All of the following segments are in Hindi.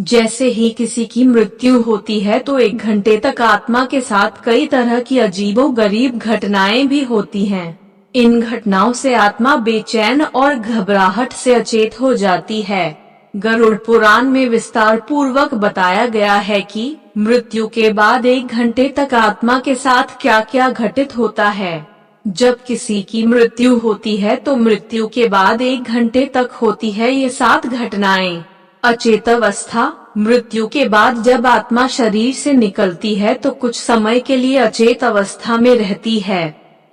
जैसे ही किसी की मृत्यु होती है तो 1 घंटे तक आत्मा के साथ कई तरह की अजीबोगरीब घटनाएं भी होती हैं। इन घटनाओं से आत्मा बेचैन और घबराहट से अचेत हो जाती है। गरुड़ पुराण में विस्तार पूर्वक बताया गया है कि मृत्यु के बाद 1 घंटे तक आत्मा के साथ क्या क्या घटित होता है। जब किसी की मृत्यु होती है तो मृत्यु के बाद 1 घंटे तक होती है ये 7 घटनाएं। अचेत अवस्था, मृत्यु के बाद जब आत्मा शरीर से निकलती है तो कुछ समय के लिए अचेत अवस्था में रहती है।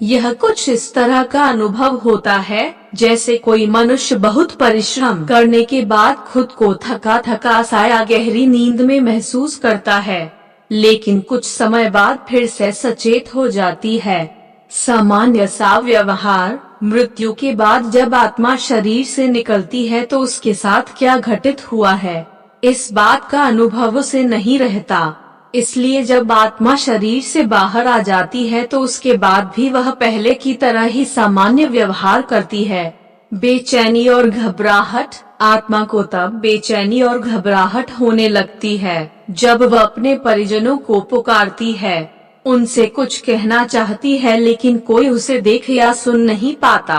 यह कुछ इस तरह का अनुभव होता है जैसे कोई मनुष्य बहुत परिश्रम करने के बाद खुद को थका थका सा या गहरी नींद में महसूस करता है, लेकिन कुछ समय बाद फिर से सचेत हो जाती है। सामान्य सा व्यवहार, मृत्यु के बाद जब आत्मा शरीर से निकलती है तो उसके साथ क्या घटित हुआ है, इस बात का अनुभव उसे नहीं रहता। इसलिए जब आत्मा शरीर से बाहर आ जाती है तो उसके बाद भी वह पहले की तरह ही सामान्य व्यवहार करती है। बेचैनी और घबराहट, आत्मा को तब बेचैनी और घबराहट होने लगती है जब वह अपने परिजनों को पुकारती है, उनसे कुछ कहना चाहती है लेकिन कोई उसे देख या सुन नहीं पाता।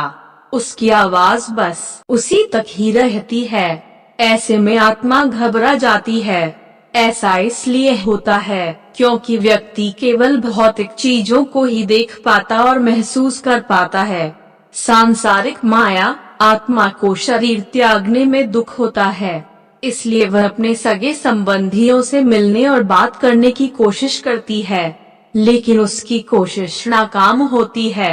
उसकी आवाज बस उसी तक ही रहती है। ऐसे में आत्मा घबरा जाती है। ऐसा इसलिए होता है क्योंकि व्यक्ति केवल भौतिक चीजों को ही देख पाता और महसूस कर पाता है। सांसारिक माया, आत्मा को शरीर त्यागने में दुख होता है, इसलिए वह अपने सगे संबंधियों से मिलने और बात करने की कोशिश करती है, लेकिन उसकी कोशिश नाकाम होती है।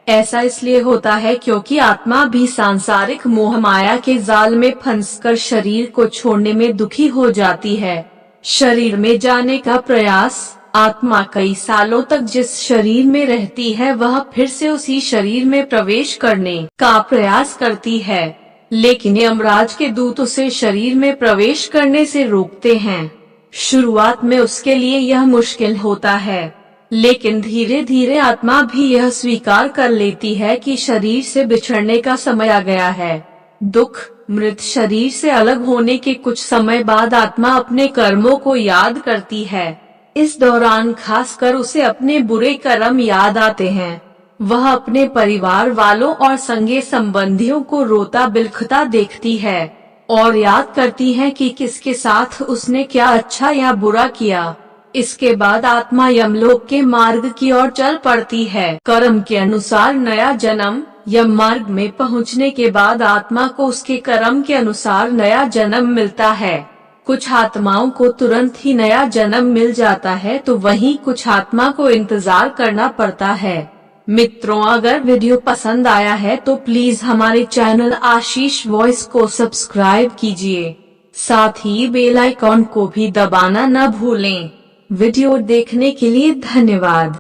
ऐसा इसलिए होता है क्योंकि आत्मा भी सांसारिक मोह माया के जाल में फंसकर शरीर को छोड़ने में दुखी हो जाती है। शरीर में जाने का प्रयास, आत्मा कई सालों तक जिस शरीर में रहती है वह फिर से उसी शरीर में प्रवेश करने का प्रयास करती है, लेकिन यमराज के दूत उसे शरीर में प्रवेश करने से रोकते हैं। शुरुआत में उसके लिए यह मुश्किल होता है, लेकिन धीरे धीरे आत्मा भी यह स्वीकार कर लेती है कि शरीर से बिछड़ने का समय आ गया है। दुख, मृत शरीर से अलग होने के कुछ समय बाद आत्मा अपने कर्मों को याद करती है। इस दौरान खासकर उसे अपने बुरे कर्म याद आते हैं। वह अपने परिवार वालों और संगे संबंधियों को रोता बिलखता देखती है और याद करती है कि किसके साथ उसने क्या अच्छा या बुरा किया। इसके बाद आत्मा यमलोक के मार्ग की ओर चल पड़ती है। कर्म के अनुसार नया जन्म, यम मार्ग में पहुंचने के बाद आत्मा को उसके कर्म के अनुसार नया जन्म मिलता है। कुछ आत्माओं को तुरंत ही नया जन्म मिल जाता है तो वहीं कुछ आत्मा को इंतजार करना पड़ता है। मित्रों, अगर वीडियो पसंद आया है तो प्लीज हमारे चैनल आशीष वॉइस को सब्सक्राइब कीजिए, साथ ही बेल आइकॉन को भी दबाना न भूलें। वीडियो देखने के लिए धन्यवाद।